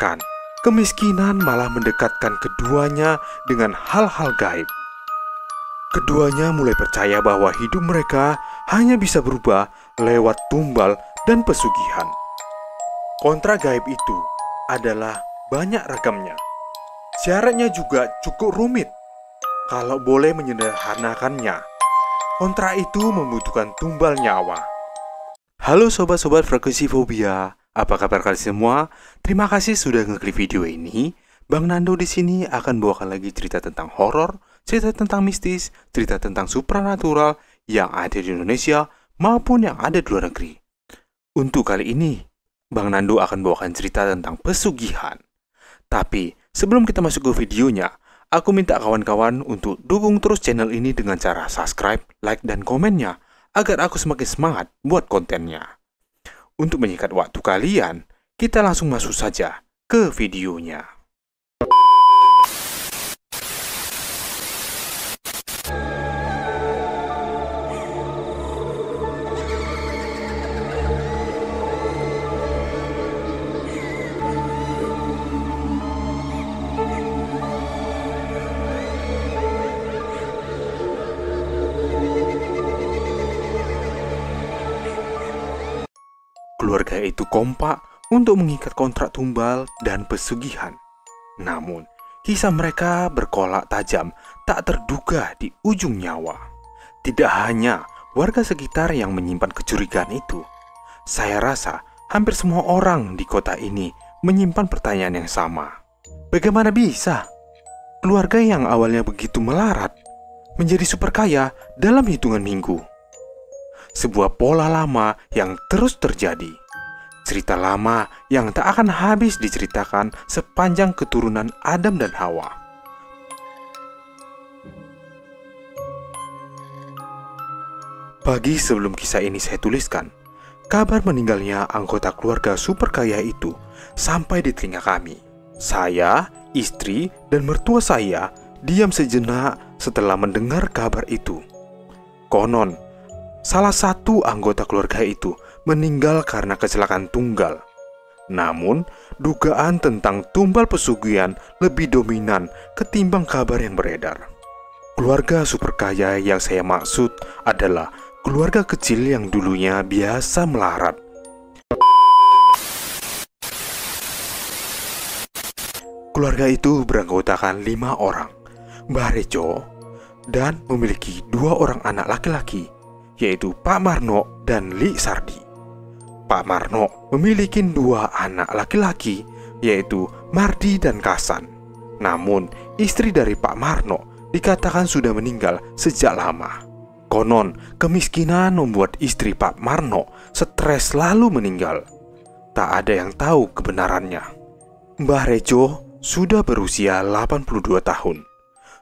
Bahkan, kemiskinan malah mendekatkan keduanya dengan hal-hal gaib. Keduanya mulai percaya bahwa hidup mereka hanya bisa berubah lewat tumbal dan pesugihan. Kontrak gaib itu adalah banyak ragamnya. Syaratnya juga cukup rumit. Kalau boleh menyederhanakannya, kontrak itu membutuhkan tumbal nyawa. Halo sobat-sobat frekuensi fobia, apa kabar kalian semua? Terima kasih sudah ngeklik video ini. Bang Nando di sini akan bawakan lagi cerita tentang horor, cerita tentang mistis, cerita tentang supranatural yang ada di Indonesia maupun yang ada di luar negeri. Untuk kali ini, Bang Nando akan bawakan cerita tentang pesugihan. Tapi sebelum kita masuk ke videonya, aku minta kawan-kawan untuk dukung terus channel ini dengan cara subscribe, like, dan komennya agar aku semakin semangat buat kontennya. Untuk menyingkat waktu kalian, kita langsung masuk saja ke videonya. Keluarga itu kompak untuk mengikat kontrak tumbal dan pesugihan. Namun, kisah mereka berkolak tajam tak terduga di ujung nyawa. Tidak hanya warga sekitar yang menyimpan kecurigaan itu. Saya rasa hampir semua orang di kota ini menyimpan pertanyaan yang sama. Bagaimana bisa keluarga yang awalnya begitu melarat menjadi super kaya dalam hitungan minggu? Sebuah pola lama yang terus terjadi. Cerita lama yang tak akan habis diceritakan sepanjang keturunan Adam dan Hawa. Pagi sebelum kisah ini saya tuliskan, kabar meninggalnya anggota keluarga super kaya itu sampai di telinga kami. Saya, istri, dan mertua saya diam sejenak setelah mendengar kabar itu. Konon, salah satu anggota keluarga itu meninggal karena kecelakaan tunggal. Namun, dugaan tentang tumbal pesugihan lebih dominan ketimbang kabar yang beredar. Keluarga super kaya yang saya maksud adalah keluarga kecil yang dulunya biasa melarat. Keluarga itu beranggotakan 5 orang, Mbah Rejo, dan memiliki 2 orang anak laki-laki, yaitu Pak Marno dan Li Sardi. Pak Marno memiliki 2 anak laki-laki, yaitu Mardi dan Kasan. Namun, istri dari Pak Marno dikatakan sudah meninggal sejak lama. Konon, kemiskinan membuat istri Pak Marno stres lalu meninggal. Tak ada yang tahu kebenarannya. Mbah Rejo sudah berusia 82 tahun.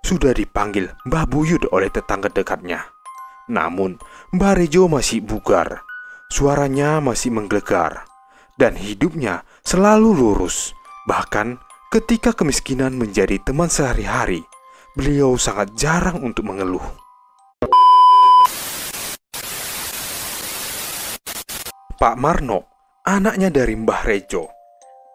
Sudah dipanggil Mbah Buyut oleh tetangga dekatnya. Namun, Mbah Rejo masih bugar, suaranya masih menggelegar, dan hidupnya selalu lurus. Bahkan ketika kemiskinan menjadi teman sehari-hari, beliau sangat jarang untuk mengeluh. Pak Marno, anaknya dari Mbah Rejo,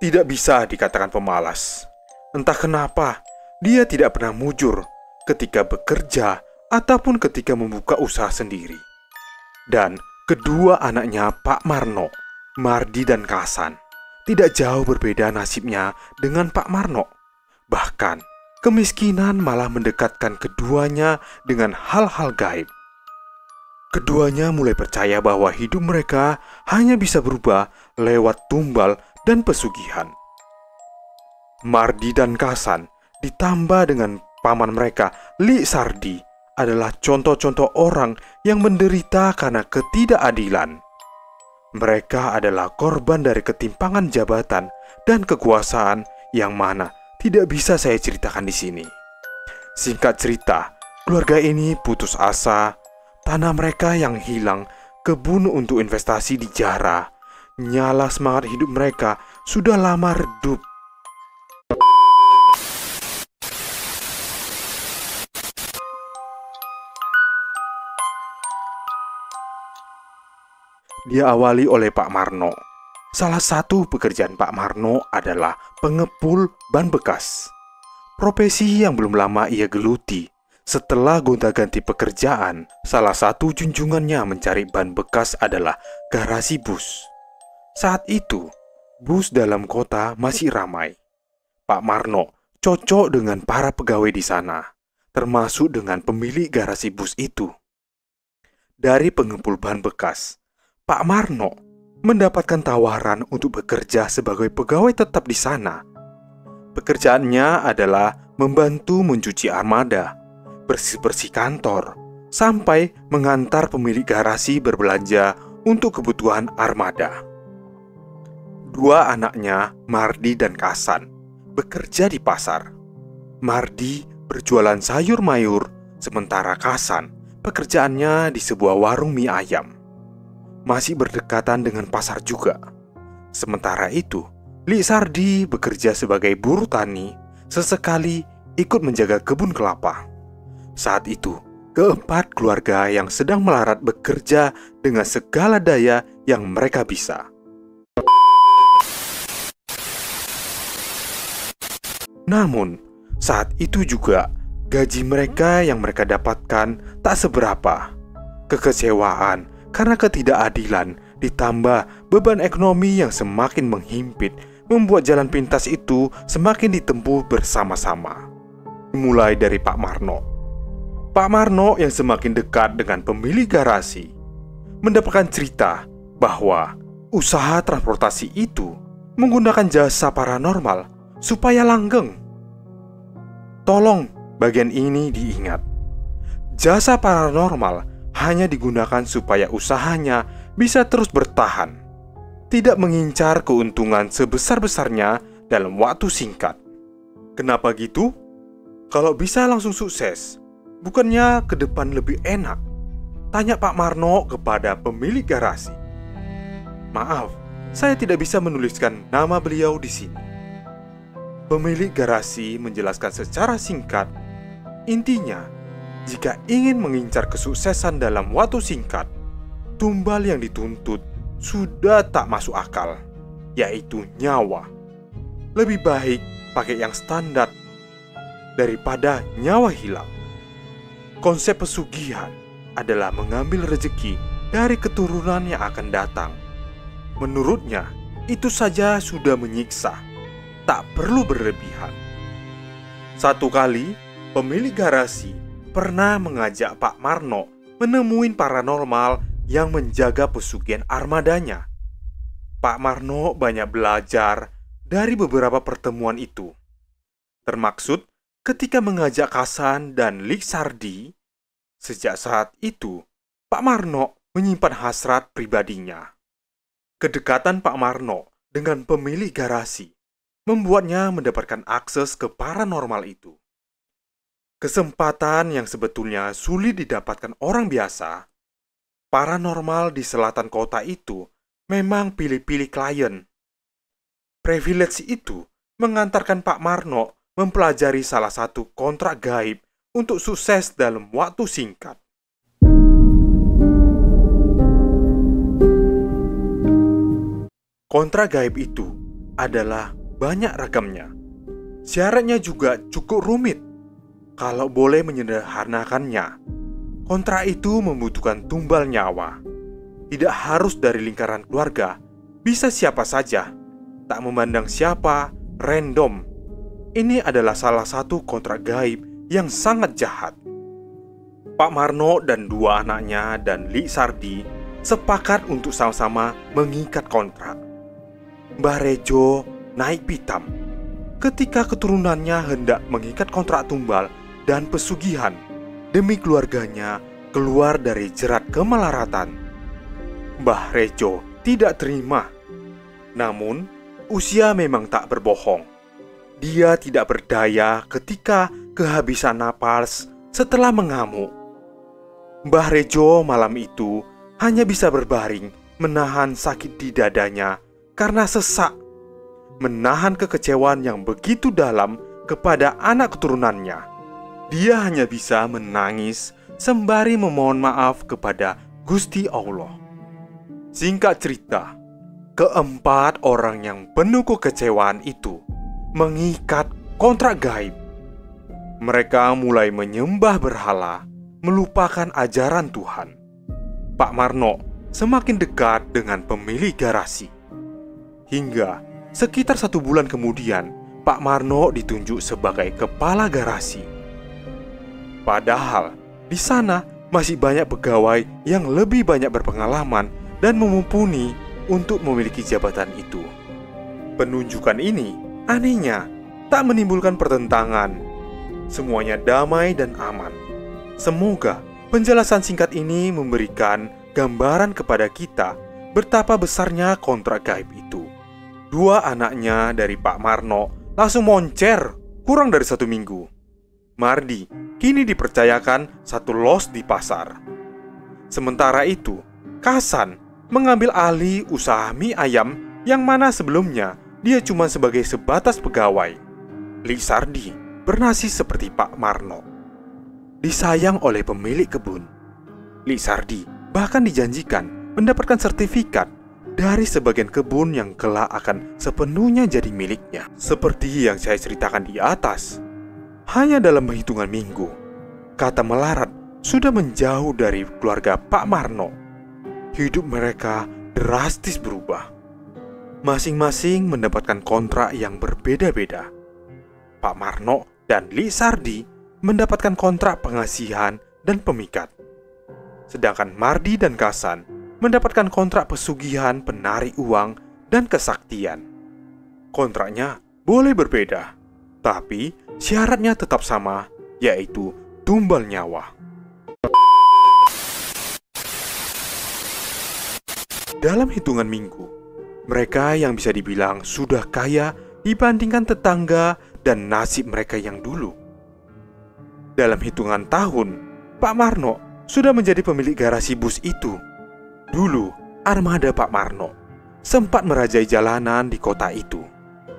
tidak bisa dikatakan pemalas. Entah kenapa, dia tidak pernah mujur ketika bekerja ataupun ketika membuka usaha sendiri. Dan kedua anaknya Pak Marno, Mardi dan Kasan, tidak jauh berbeda nasibnya dengan Pak Marno. Bahkan, kemiskinan malah mendekatkan keduanya dengan hal-hal gaib. Keduanya mulai percaya bahwa hidup mereka hanya bisa berubah lewat tumbal dan pesugihan. Mardi dan Kasan ditambah dengan paman mereka, Li Sardi, adalah contoh-contoh orang yang menderita karena ketidakadilan. Mereka adalah korban dari ketimpangan jabatan dan kekuasaan yang mana tidak bisa saya ceritakan di sini. Singkat cerita, keluarga ini putus asa, tanah mereka yang hilang, kebun untuk investasi dijara, nyala semangat hidup mereka sudah lama redup. Diawali oleh Pak Marno. Salah satu pekerjaan Pak Marno adalah pengepul ban bekas. Profesi yang belum lama ia geluti. Setelah gonta-ganti pekerjaan, salah satu junjungannya mencari ban bekas adalah garasi bus. Saat itu, bus dalam kota masih ramai. Pak Marno cocok dengan para pegawai di sana, termasuk dengan pemilik garasi bus itu. Dari pengepul ban bekas, Pak Marno mendapatkan tawaran untuk bekerja sebagai pegawai tetap di sana. Pekerjaannya adalah membantu mencuci armada, bersih-bersih kantor, sampai mengantar pemilik garasi berbelanja untuk kebutuhan armada. Dua anaknya, Mardi dan Kasan, bekerja di pasar. Mardi berjualan sayur mayur, sementara Kasan pekerjaannya di sebuah warung mie ayam. Masih berdekatan dengan pasar juga. Sementara itu, Li Sardi bekerja sebagai buruh tani, sesekali ikut menjaga kebun kelapa. Saat itu, keempat keluarga yang sedang melarat bekerja dengan segala daya yang mereka bisa. Namun, saat itu juga gaji mereka yang mereka dapatkan tak seberapa. Kekecewaan karena ketidakadilan ditambah beban ekonomi yang semakin menghimpit membuat jalan pintas itu semakin ditempuh bersama-sama. Mulai dari Pak Marno. Pak Marno yang semakin dekat dengan pemilik garasi mendapatkan cerita bahwa usaha transportasi itu menggunakan jasa paranormal supaya langgeng. Tolong bagian ini diingat. Jasa paranormal hanya digunakan supaya usahanya bisa terus bertahan, tidak mengincar keuntungan sebesar-besarnya dalam waktu singkat. Kenapa gitu? Kalau bisa langsung sukses, bukannya ke depan lebih enak? Tanya Pak Marno kepada pemilik garasi. Maaf, saya tidak bisa menuliskan nama beliau di sini. Pemilik garasi menjelaskan secara singkat. Intinya, jika ingin mengincar kesuksesan dalam waktu singkat, tumbal yang dituntut sudah tak masuk akal, yaitu nyawa. Lebih baik pakai yang standar daripada nyawa hilang. Konsep pesugihan adalah mengambil rezeki dari keturunan yang akan datang. Menurutnya, itu saja sudah menyiksa, tak perlu berlebihan. Satu kali, pemilik garasi pernah mengajak Pak Marno menemuin paranormal yang menjaga pesugihan armadanya. Pak Marno banyak belajar dari beberapa pertemuan itu, termaksud ketika mengajak Kasan dan Lik Sardi. Sejak saat itu, Pak Marno menyimpan hasrat pribadinya. Kedekatan Pak Marno dengan pemilik garasi membuatnya mendapatkan akses ke paranormal itu. Kesempatan yang sebetulnya sulit didapatkan orang biasa. Paranormal di selatan kota itu memang pilih-pilih klien. Privilege itu mengantarkan Pak Marno mempelajari salah satu kontrak gaib untuk sukses dalam waktu singkat. Kontrak gaib itu adalah banyak ragamnya. Syaratnya juga cukup rumit. Kalau boleh menyederhanakannya, kontrak itu membutuhkan tumbal nyawa. Tidak harus dari lingkaran keluarga, bisa siapa saja, tak memandang siapa, random. Ini adalah salah satu kontrak gaib yang sangat jahat. Pak Marno dan dua anaknya dan Lik Sardi sepakat untuk sama-sama mengikat kontrak. Mbah Rejo naik pitam ketika keturunannya hendak mengikat kontrak tumbal dan pesugihan demi keluarganya keluar dari jerat kemelaratan. Mbah Rejo tidak terima. Namun, usia memang tak berbohong. Dia tidak berdaya ketika kehabisan napas setelah mengamuk. Mbah Rejo malam itu hanya bisa berbaring menahan sakit di dadanya karena sesak, menahan kekecewaan yang begitu dalam kepada anak keturunannya. Dia hanya bisa menangis sembari memohon maaf kepada Gusti Allah. Singkat cerita, Keempat orang yang penuh kekecewaan itu mengikat kontrak gaib. Mereka mulai menyembah berhala, melupakan ajaran Tuhan. Pak Marno semakin dekat dengan pemilik garasi. Hingga sekitar 1 bulan kemudian, Pak Marno ditunjuk sebagai kepala garasi. Padahal di sana masih banyak pegawai yang lebih banyak berpengalaman dan mumpuni untuk memiliki jabatan itu. Penunjukan ini anehnya tak menimbulkan pertentangan. Semuanya damai dan aman. Semoga penjelasan singkat ini memberikan gambaran kepada kita betapa besarnya kontrak gaib itu. 2 anaknya dari Pak Marno langsung moncer kurang dari 1 minggu. Mardi kini dipercayakan 1 los di pasar. Sementara itu, Kasan mengambil alih usaha mie ayam yang mana sebelumnya dia cuma sebagai sebatas pegawai. Li Sardi bernasib seperti Pak Marno. Disayang oleh pemilik kebun, Li Sardi bahkan dijanjikan mendapatkan sertifikat dari sebagian kebun yang kelak akan sepenuhnya jadi miliknya. Seperti yang saya ceritakan di atas, hanya dalam hitungan minggu, kata melarat sudah menjauh dari keluarga Pak Marno. Hidup mereka drastis berubah. Masing-masing mendapatkan kontrak yang berbeda-beda. Pak Marno dan Li Sardi mendapatkan kontrak pengasihan dan pemikat. Sedangkan Mardi dan Kasan mendapatkan kontrak pesugihan, penarik uang, dan kesaktian. Kontraknya boleh berbeda, tapi syaratnya tetap sama, yaitu tumbal nyawa. Dalam hitungan minggu, mereka yang bisa dibilang sudah kaya dibandingkan tetangga dan nasib mereka yang dulu. Dalam hitungan tahun, Pak Marno sudah menjadi pemilik garasi bus itu. Dulu, armada Pak Marno sempat merajai jalanan di kota itu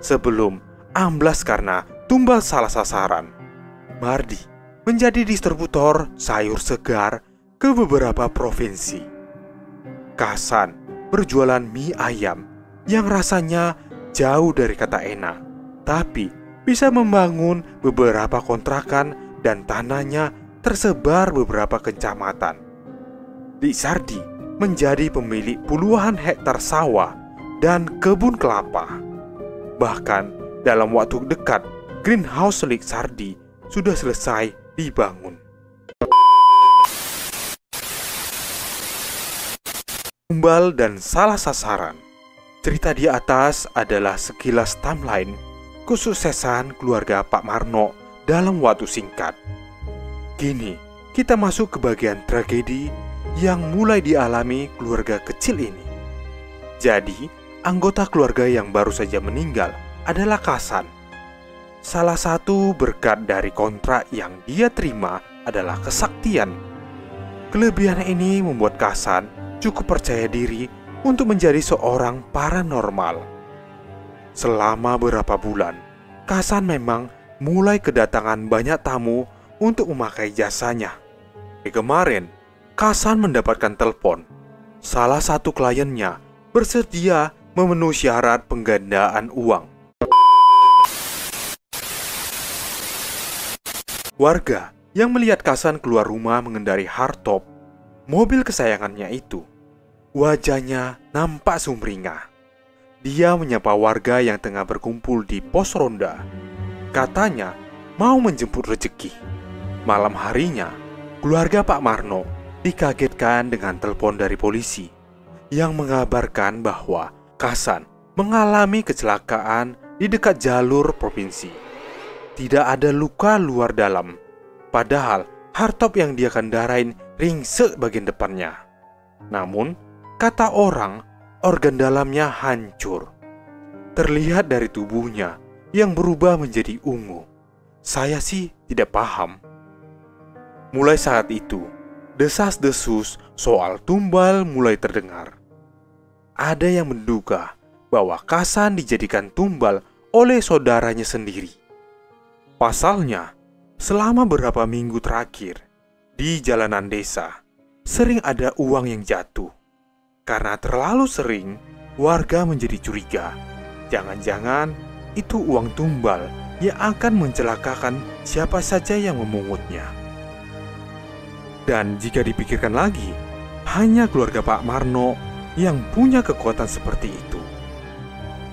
sebelum amblas karena tumbal salah sasaran. Mardi menjadi distributor sayur segar ke beberapa provinsi. Kasan berjualan mie ayam yang rasanya jauh dari kata enak, tapi bisa membangun beberapa kontrakan dan tanahnya tersebar beberapa kecamatan. Li Sardi menjadi pemilik puluhan hektar sawah dan kebun kelapa. Bahkan dalam waktu dekat, greenhouse Li Sardi sudah selesai dibangun. Tumbal dan salah sasaran. Cerita di atas adalah sekilas timeline kesuksesan keluarga Pak Marno dalam waktu singkat. Kini kita masuk ke bagian tragedi yang mulai dialami keluarga kecil ini. Jadi, anggota keluarga yang baru saja meninggal adalah Kasan. Salah satu berkat dari kontrak yang dia terima adalah kesaktian. Kelebihan ini membuat Kasan cukup percaya diri untuk menjadi seorang paranormal. Selama beberapa bulan, Kasan memang mulai kedatangan banyak tamu untuk memakai jasanya. Kemarin, Kasan mendapatkan telepon. Salah satu kliennya bersedia memenuhi syarat penggandaan uang. Warga yang melihat Kasan keluar rumah mengendarai hardtop, mobil kesayangannya itu, wajahnya nampak sumringah. Dia menyapa warga yang tengah berkumpul di pos ronda. Katanya mau menjemput rezeki. Malam harinya, keluarga Pak Marno dikagetkan dengan telepon dari polisi yang mengabarkan bahwa Kasan mengalami kecelakaan di dekat jalur provinsi. Tidak ada luka luar dalam, padahal hardtop yang dia kendarain ringsek bagian depannya. Namun, kata orang, organ dalamnya hancur. Terlihat dari tubuhnya yang berubah menjadi ungu. Saya sih tidak paham. Mulai saat itu, desas-desus soal tumbal mulai terdengar. Ada yang menduga bahwa Kasan dijadikan tumbal oleh saudaranya sendiri. Pasalnya, selama beberapa minggu terakhir, di jalanan desa, sering ada uang yang jatuh. Karena terlalu sering, warga menjadi curiga. Jangan-jangan itu uang tumbal yang akan mencelakakan siapa saja yang memungutnya. Dan jika dipikirkan lagi, hanya keluarga Pak Marno yang punya kekuatan seperti itu.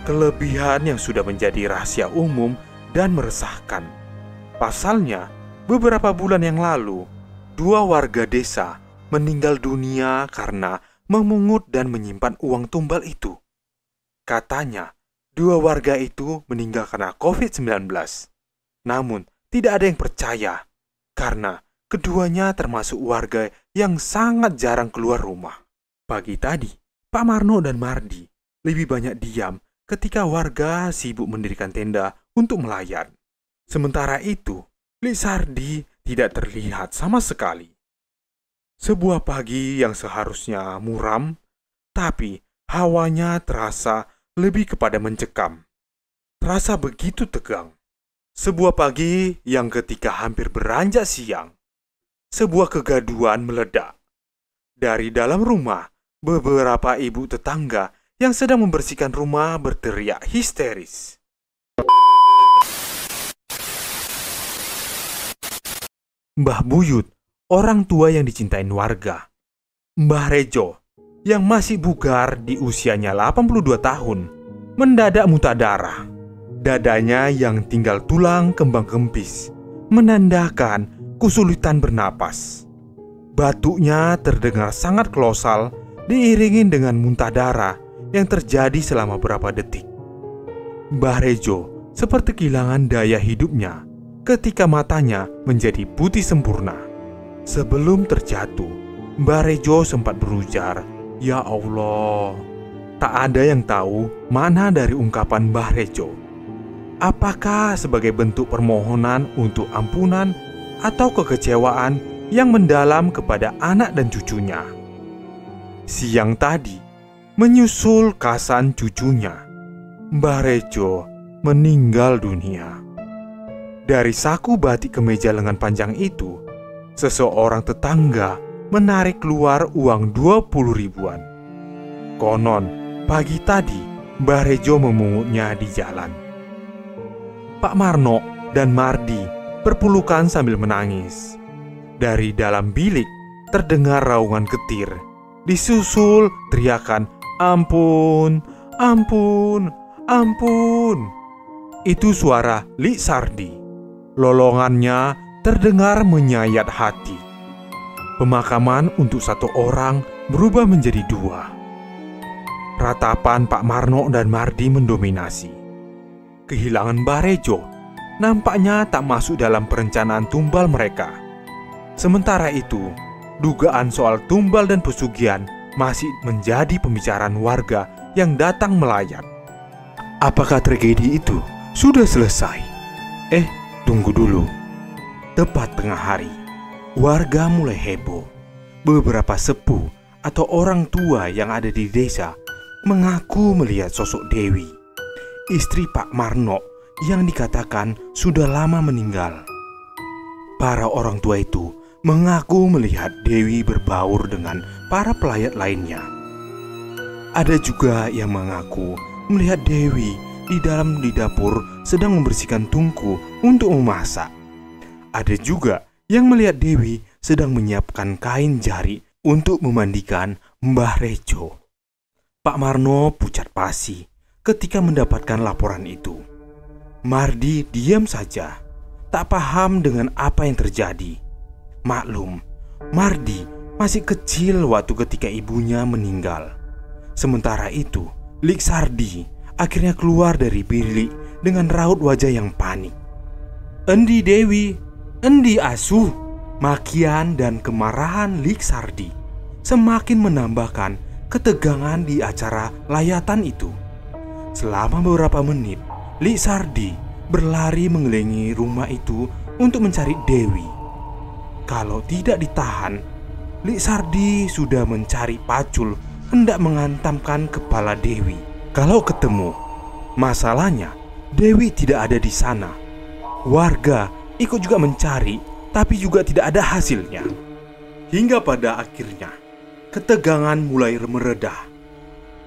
Kelebihan yang sudah menjadi rahasia umum dan meresahkan. Pasalnya, beberapa bulan yang lalu, 2 warga desa meninggal dunia karena memungut dan menyimpan uang tumbal itu. Katanya, 2 warga itu meninggal karena COVID-19. Namun, tidak ada yang percaya karena keduanya termasuk warga yang sangat jarang keluar rumah. Pagi tadi, Pak Marno dan Mardi lebih banyak diam ketika warga sibuk mendirikan tenda untuk melayan. Sementara itu, Lik Sardi tidak terlihat sama sekali. Sebuah pagi yang seharusnya muram, tapi hawanya terasa lebih kepada mencekam. Terasa begitu tegang. Sebuah pagi yang ketika hampir beranjak siang, sebuah kegaduhan meledak. Dari dalam rumah, beberapa ibu tetangga yang sedang membersihkan rumah berteriak histeris. Mbah Buyut, orang tua yang dicintain warga. Mbah Rejo, yang masih bugar di usianya 82 tahun, mendadak muntah darah. Dadanya yang tinggal tulang kembang kempis, menandakan kesulitan bernapas. Batuknya terdengar sangat kolosal, diiringi dengan muntah darah yang terjadi selama beberapa detik. Mbah Rejo seperti kehilangan daya hidupnya ketika matanya menjadi putih sempurna. Sebelum terjatuh, Mbah Rejo sempat berujar, "Ya Allah." Tak ada yang tahu mana dari ungkapan Mbah Rejo. Apakah sebagai bentuk permohonan untuk ampunan atau kekecewaan yang mendalam kepada anak dan cucunya? Siang tadi, menyusul kasan cucunya, Mbah Rejo meninggal dunia. Dari saku batik kemeja lengan panjang itu, seseorang tetangga menarik keluar uang 20 ribuan. Konon, pagi tadi Mbah Rejo memungutnya di jalan. Pak Marno dan Mardi berpelukan sambil menangis. Dari dalam bilik terdengar raungan getir, disusul teriakan, "Ampun, ampun, ampun." Itu suara Lik Sardi. Lolongannya terdengar menyayat hati. Pemakaman untuk 1 orang berubah menjadi 2. Ratapan Pak Marno dan Mardi mendominasi. Kehilangan Mbah Rejo nampaknya tak masuk dalam perencanaan tumbal mereka. Sementara itu, dugaan soal tumbal dan pesugihan masih menjadi pembicaraan warga yang datang melayat. Apakah tragedi itu sudah selesai? Tunggu dulu. Tepat tengah hari, warga mulai heboh. Beberapa sepuh atau orang tua yang ada di desa mengaku melihat sosok Dewi, istri Pak Marno yang dikatakan sudah lama meninggal. Para orang tua itu mengaku melihat Dewi berbaur dengan para pelayat lainnya. Ada juga yang mengaku melihat Dewi di dapur sedang membersihkan tungku untuk memasak. Ada juga yang melihat Dewi sedang menyiapkan kain jari untuk memandikan Mbah Rejo. Pak Marno pucat pasi ketika mendapatkan laporan itu. Mardi diam saja, tak paham dengan apa yang terjadi. Maklum, Mardi masih kecil waktu ketika ibunya meninggal. Sementara itu, Lik Sardi akhirnya keluar dari bilik dengan raut wajah yang panik. "Endi Dewi? Endi asuh?" Makian dan kemarahan Lik Sardi semakin menambahkan ketegangan di acara layatan itu. Selama beberapa menit, Lik Sardi berlari mengelilingi rumah itu untuk mencari Dewi. Kalau tidak ditahan, Lik Sardi sudah mencari pacul hendak menghantamkan kepala Dewi. Kalau ketemu, masalahnya Dewi tidak ada di sana. Warga ikut juga mencari, tapi juga tidak ada hasilnya. Hingga pada akhirnya, ketegangan mulai meredah.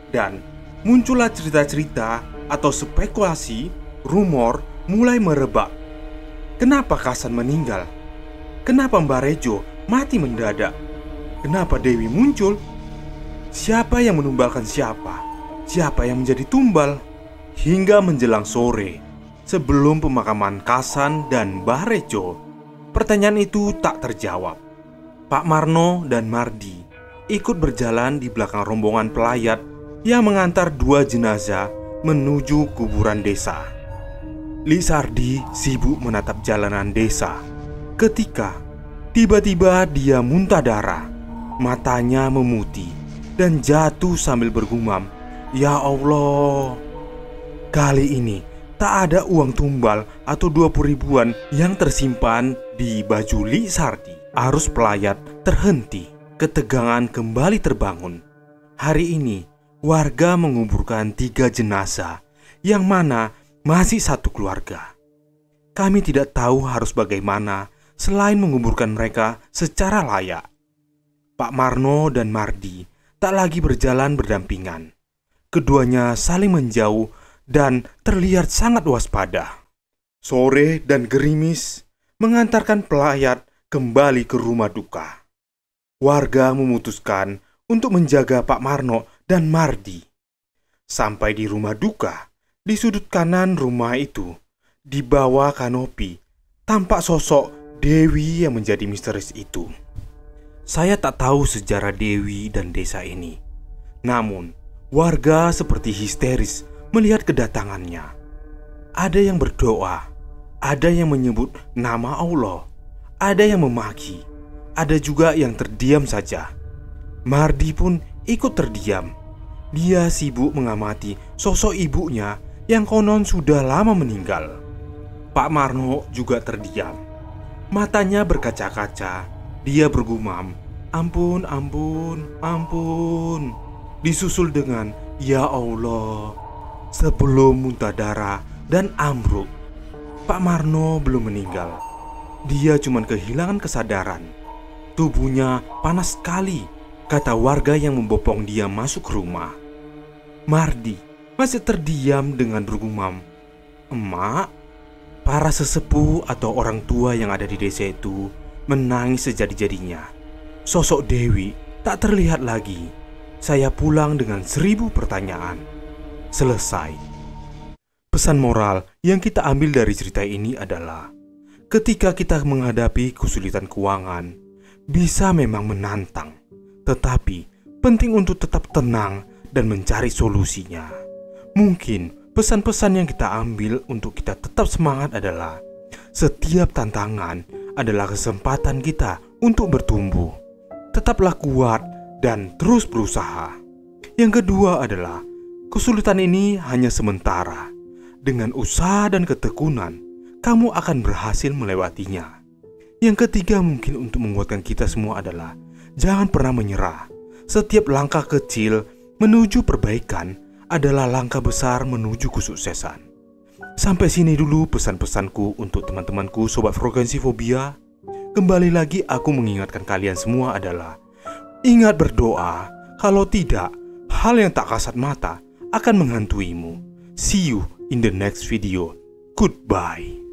Dan muncullah cerita-cerita atau spekulasi, rumor mulai merebak. Kenapa Kasan meninggal? Kenapa Mbah Rejo mati mendadak? Kenapa Dewi muncul? Siapa yang menumbalkan siapa? Siapa yang menjadi tumbal? Hingga menjelang sore, sebelum pemakaman Kasan dan Mbah Rejo, pertanyaan itu tak terjawab. Pak Marno dan Mardi ikut berjalan di belakang rombongan pelayat yang mengantar 2 jenazah menuju kuburan desa. Li Sardi sibuk menatap jalanan desa ketika tiba-tiba dia muntah darah. Matanya memutih dan jatuh sambil bergumam, "Ya Allah." Kali ini tak ada uang tumbal atau 20 ribuan yang tersimpan di baju Li Sardi. Arus pelayat terhenti. Ketegangan kembali terbangun. Hari ini warga menguburkan 3 jenazah yang mana masih satu keluarga. Kami tidak tahu harus bagaimana selain menguburkan mereka secara layak. Pak Marno dan Mardi tak lagi berjalan berdampingan. Keduanya saling menjauh dan terlihat sangat waspada. Sore dan gerimis mengantarkan pelayat kembali ke rumah duka. Warga memutuskan untuk menjaga Pak Marno dan Mardi. Sampai di rumah duka, di sudut kanan rumah itu, di bawah kanopi, tampak sosok Dewi yang menjadi misterius itu. Saya tak tahu sejarah Dewi dan desa ini. Namun, warga seperti histeris melihat kedatangannya. Ada yang berdoa, ada yang menyebut nama Allah, ada yang memaki, ada juga yang terdiam saja. Mardi pun ikut terdiam. Dia sibuk mengamati sosok ibunya yang konon sudah lama meninggal. Pak Marno juga terdiam. Matanya berkaca-kaca. Dia bergumam, "Ampun, ampun, ampun." Disusul dengan "Ya Allah." Sebelum muntah darah dan ambruk. Pak Marno belum meninggal. Dia cuma kehilangan kesadaran. Tubuhnya panas sekali, kata warga yang membopong dia masuk rumah. Mardi masih terdiam dengan bergumam, "Emak." Para sesepuh atau orang tua yang ada di desa itu menangis sejadi-jadinya. Sosok Dewi tak terlihat lagi. Saya pulang dengan 1000 pertanyaan. Selesai. Pesan moral yang kita ambil dari cerita ini adalah, ketika kita menghadapi kesulitan keuangan, bisa memang menantang, tetapi penting untuk tetap tenang dan mencari solusinya. Mungkin pesan-pesan yang kita ambil untuk kita tetap semangat adalah, setiap tantangan adalah kesempatan kita untuk bertumbuh. Tetaplah kuat dan terus berusaha. Yang kedua adalah, kesulitan ini hanya sementara. Dengan usaha dan ketekunan, kamu akan berhasil melewatinya. Yang ketiga mungkin untuk menguatkan kita semua adalah, jangan pernah menyerah. Setiap langkah kecil menuju perbaikan adalah langkah besar menuju kesuksesan. Sampai sini dulu pesan-pesanku untuk teman-temanku Sobat Frekuensi Fobia. Kembali lagi aku mengingatkan kalian semua adalah, ingat berdoa, kalau tidak, hal yang tak kasat mata akan menghantuimu. See you in the next video. Goodbye.